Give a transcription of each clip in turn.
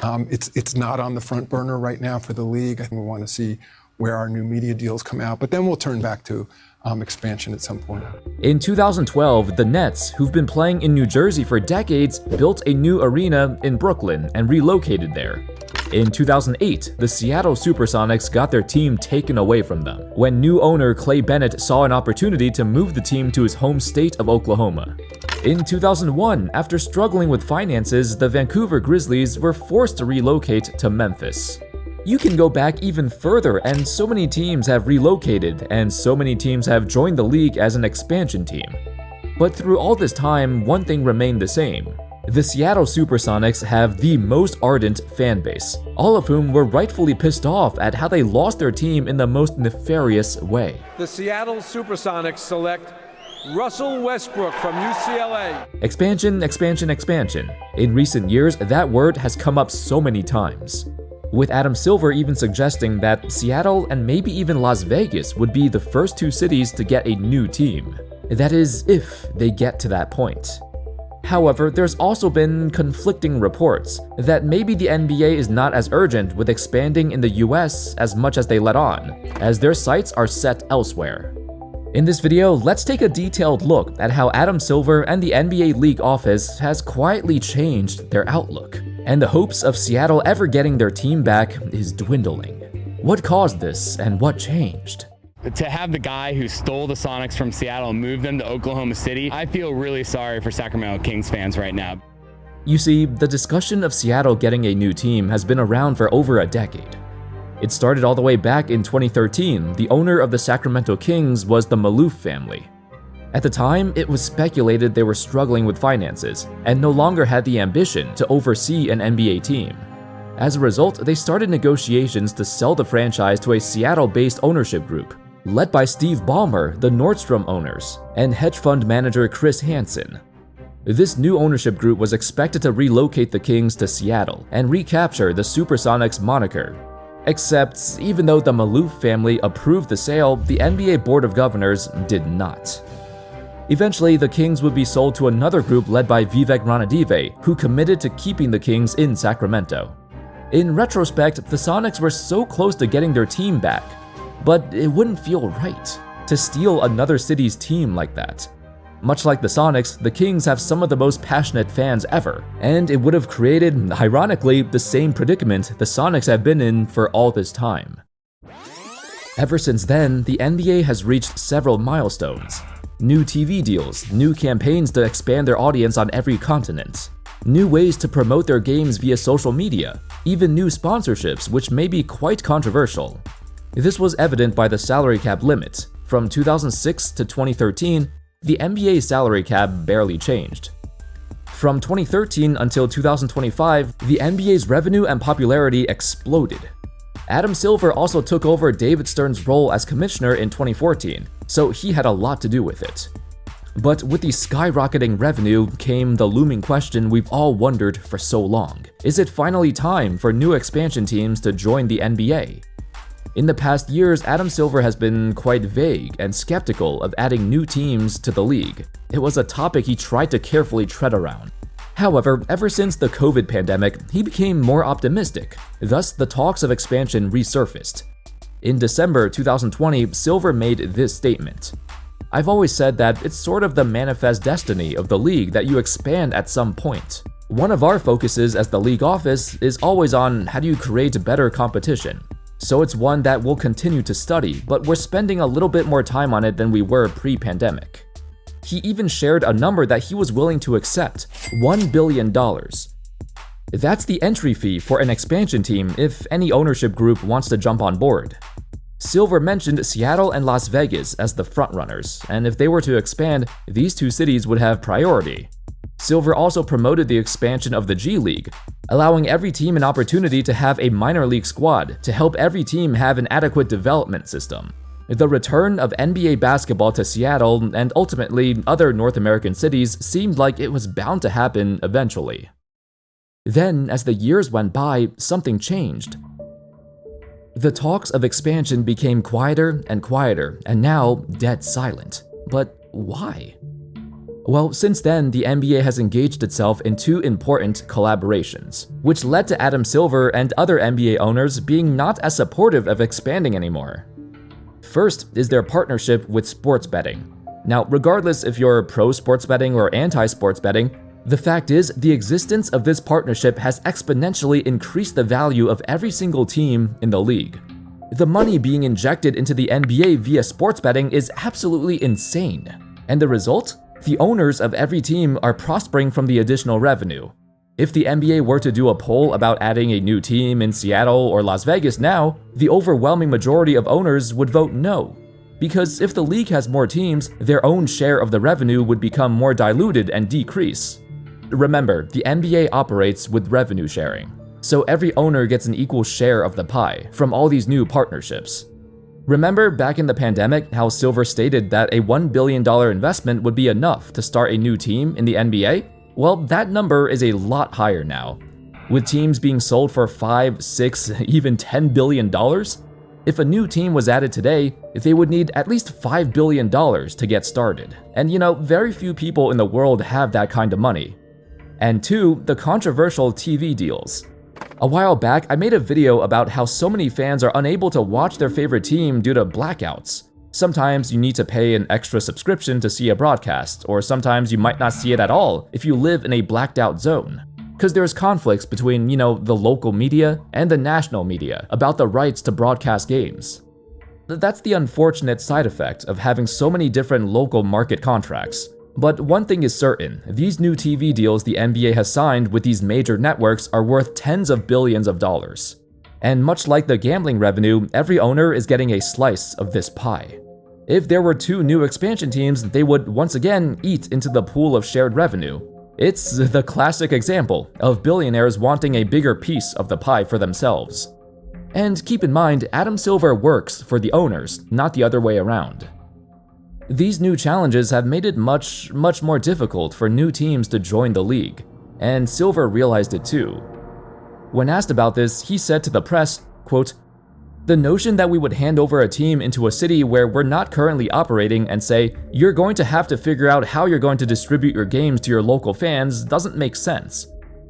It's not on the front burner right now for the league. I think we want to see where our new media deals come out, but then we'll turn back to expansion at some point. In 2012, the Nets, who've been playing in New Jersey for decades, built a new arena in Brooklyn and relocated there. In 2008, the Seattle Supersonics got their team taken away from them when new owner Clay Bennett saw an opportunity to move the team to his home state of Oklahoma. In 2001, after struggling with finances, the Vancouver Grizzlies were forced to relocate to Memphis. You can go back even further, and so many teams have relocated, and so many teams have joined the league as an expansion team. But through all this time, one thing remained the same. The Seattle Supersonics have the most ardent fan base, all of whom were rightfully pissed off at how they lost their team in the most nefarious way. The Seattle Supersonics select Russell Westbrook from UCLA. Expansion, expansion, expansion. In recent years, that word has come up so many times, with Adam Silver even suggesting that Seattle and maybe even Las Vegas would be the first two cities to get a new team. That is, if they get to that point. However, there's also been conflicting reports that maybe the NBA is not as urgent with expanding in the US as much as they let on, as their sights are set elsewhere. In this video, let's take a detailed look at how Adam Silver and the NBA League office has quietly changed their outlook, and the hopes of Seattle ever getting their team back is dwindling. What caused this and what changed? To have the guy who stole the Sonics from Seattle and moved them to Oklahoma City, I feel really sorry for Sacramento Kings fans right now. You see, the discussion of Seattle getting a new team has been around for over a decade. It started all the way back in 2013. The owner of the Sacramento Kings was the Maloof family. At the time, it was speculated they were struggling with finances and no longer had the ambition to oversee an NBA team. As a result, they started negotiations to sell the franchise to a Seattle-based ownership group, led by Steve Ballmer, the Nordstrom owners, and hedge fund manager Chris Hansen. This new ownership group was expected to relocate the Kings to Seattle and recapture the Supersonics moniker. Except, even though the Maloof family approved the sale, the NBA Board of Governors did not. Eventually, the Kings would be sold to another group led by Vivek Ranadive, who committed to keeping the Kings in Sacramento. In retrospect, the Sonics were so close to getting their team back, but it wouldn't feel right to steal another city's team like that. Much like the Sonics, the Kings have some of the most passionate fans ever, and it would have created, ironically, the same predicament the Sonics have been in for all this time. Ever since then, the NBA has reached several milestones. New TV deals, new campaigns to expand their audience on every continent, new ways to promote their games via social media, even new sponsorships, which may be quite controversial. This was evident by the salary cap limit. From 2006 to 2013, the NBA salary cap barely changed. From 2013 until 2025, the NBA's revenue and popularity exploded. Adam Silver also took over David Stern's role as commissioner in 2014, so he had a lot to do with it. But with the skyrocketing revenue came the looming question we've all wondered for so long. Is it finally time for new expansion teams to join the NBA? In the past years, Adam Silver has been quite vague and skeptical of adding new teams to the league. It was a topic he tried to carefully tread around. However, ever since the COVID pandemic, he became more optimistic. Thus, the talks of expansion resurfaced. In December 2020, Silver made this statement. "I've always said that it's sort of the manifest destiny of the league that you expand at some point. One of our focuses as the league office is always on how do you create better competition. So it's one that we'll continue to study, but we're spending a little bit more time on it than we were pre-pandemic." He even shared a number that he was willing to accept, $1 billion. That's the entry fee for an expansion team if any ownership group wants to jump on board. Silver mentioned Seattle and Las Vegas as the frontrunners, and if they were to expand, these two cities would have priority. Silver also promoted the expansion of the G League, allowing every team an opportunity to have a minor league squad to help every team have an adequate development system. The return of NBA basketball to Seattle and ultimately other North American cities seemed like it was bound to happen eventually. Then, as the years went by, something changed. The talks of expansion became quieter and quieter, and now dead silent. But why? Well, since then, the NBA has engaged itself in two important collaborations, which led to Adam Silver and other NBA owners being not as supportive of expanding anymore. First is their partnership with sports betting. Now, regardless if you're pro sports betting or anti-sports betting, the fact is the existence of this partnership has exponentially increased the value of every single team in the league. The money being injected into the NBA via sports betting is absolutely insane. And the result? The owners of every team are prospering from the additional revenue. If the NBA were to do a poll about adding a new team in Seattle or Las Vegas now, the overwhelming majority of owners would vote no. Because if the league has more teams, their own share of the revenue would become more diluted and decrease. Remember, the NBA operates with revenue sharing, so every owner gets an equal share of the pie from all these new partnerships. Remember back in the pandemic how Silver stated that a $1 billion investment would be enough to start a new team in the NBA? Well, that number is a lot higher now. With teams being sold for $5, $6, even $10 billion? If a new team was added today, they would need at least $5 billion to get started. And very few people in the world have that kind of money. And two, the controversial TV deals. A while back, I made a video about how so many fans are unable to watch their favorite team due to blackouts. Sometimes you need to pay an extra subscription to see a broadcast, or sometimes you might not see it at all if you live in a blacked out zone. Because there's conflicts between, the local media and the national media about the rights to broadcast games. That's the unfortunate side effect of having so many different local market contracts. But one thing is certain, these new TV deals the NBA has signed with these major networks are worth tens of billions of dollars. And much like the gambling revenue, every owner is getting a slice of this pie. If there were two new expansion teams, they would once again eat into the pool of shared revenue. It's the classic example of billionaires wanting a bigger piece of the pie for themselves. And keep in mind, Adam Silver works for the owners, not the other way around. These new challenges have made it much more difficult for new teams to join the league, and Silver realized it too. When asked about this, he said to the press, quote, "The notion that we would hand over a team into a city where we're not currently operating and say, you're going to have to figure out how you're going to distribute your games to your local fans doesn't make sense.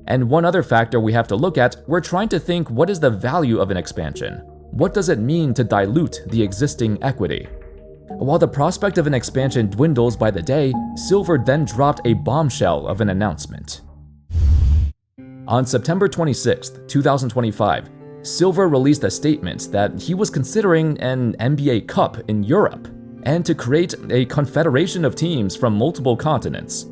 And one other factor we have to look at, we're trying to think what is the value of an expansion? What does it mean to dilute the existing equity?" While the prospect of an expansion dwindles by the day, Silver then dropped a bombshell of an announcement. On September 26, 2025, Silver released a statement that he was considering an NBA Cup in Europe and to create a confederation of teams from multiple continents.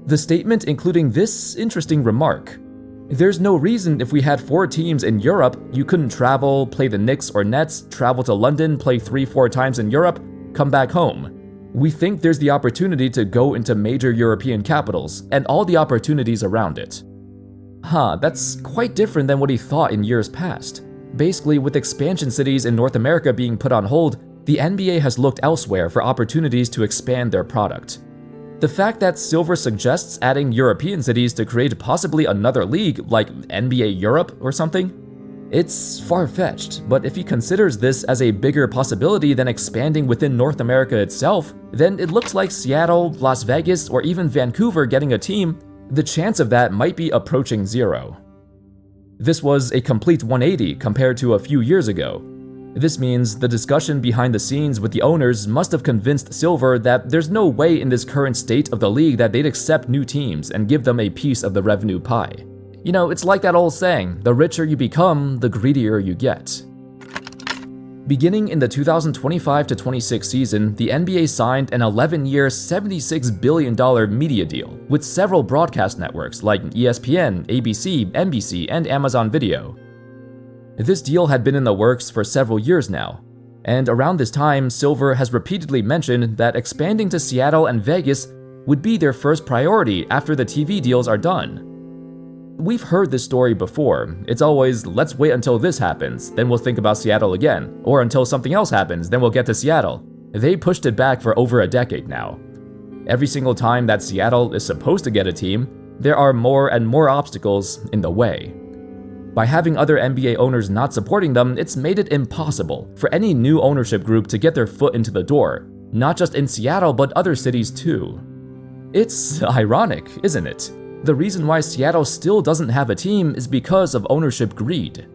The statement including this interesting remark: "There's no reason if we had 4 teams in Europe, you couldn't travel, play the Knicks or Nets, travel to London, play 3-4 times in Europe, come back home. We think there's the opportunity to go into major European capitals and all the opportunities around it." That's quite different than what he thought in years past. Basically, with expansion cities in North America being put on hold, the NBA has looked elsewhere for opportunities to expand their product. The fact that Silver suggests adding European cities to create possibly another league like NBA Europe or something? It's far-fetched, but if he considers this as a bigger possibility than expanding within North America itself, then it looks like Seattle, Las Vegas, or even Vancouver getting a team, the chance of that might be approaching zero. This was a complete 180 compared to a few years ago. This means the discussion behind the scenes with the owners must have convinced Silver that there's no way in this current state of the league that they'd accept new teams and give them a piece of the revenue pie. It's like that old saying, the richer you become, the greedier you get. Beginning in the 2025-26 season, the NBA signed an 11-year, $76 billion media deal with several broadcast networks like ESPN, ABC, NBC, and Amazon Video. This deal had been in the works for several years now, and around this time, Silver has repeatedly mentioned that expanding to Seattle and Vegas would be their first priority after the TV deals are done. We've heard this story before. It's always, let's wait until this happens, then we'll think about Seattle again, or until something else happens, then we'll get to Seattle. They pushed it back for over a decade now. Every single time that Seattle is supposed to get a team, there are more and more obstacles in the way. By having other NBA owners not supporting them, it's made it impossible for any new ownership group to get their foot into the door, not just in Seattle but other cities too. It's ironic, isn't it? The reason why Seattle still doesn't have a team is because of ownership greed.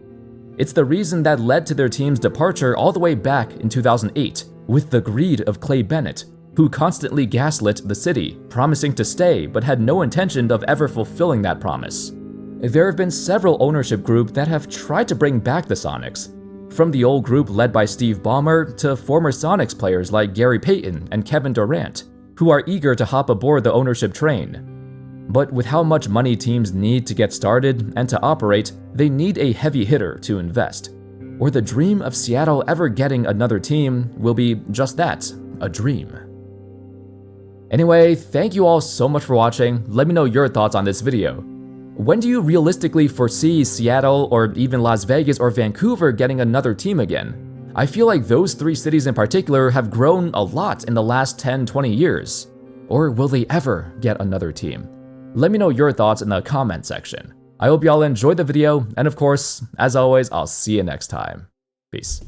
It's the reason that led to their team's departure all the way back in 2008, with the greed of Clay Bennett, who constantly gaslit the city, promising to stay but had no intention of ever fulfilling that promise. There have been several ownership groups that have tried to bring back the Sonics, from the old group led by Steve Ballmer to former Sonics players like Gary Payton and Kevin Durant, who are eager to hop aboard the ownership train. But with how much money teams need to get started and to operate, they need a heavy hitter to invest. Or the dream of Seattle ever getting another team will be just that, a dream. Anyway, thank you all so much for watching. Let me know your thoughts on this video. When do you realistically foresee Seattle or even Las Vegas or Vancouver getting another team again? I feel like those three cities in particular have grown a lot in the last 10-20 years. Or will they ever get another team? Let me know your thoughts in the comment section. I hope y'all enjoyed the video, and of course, as always, I'll see you next time. Peace.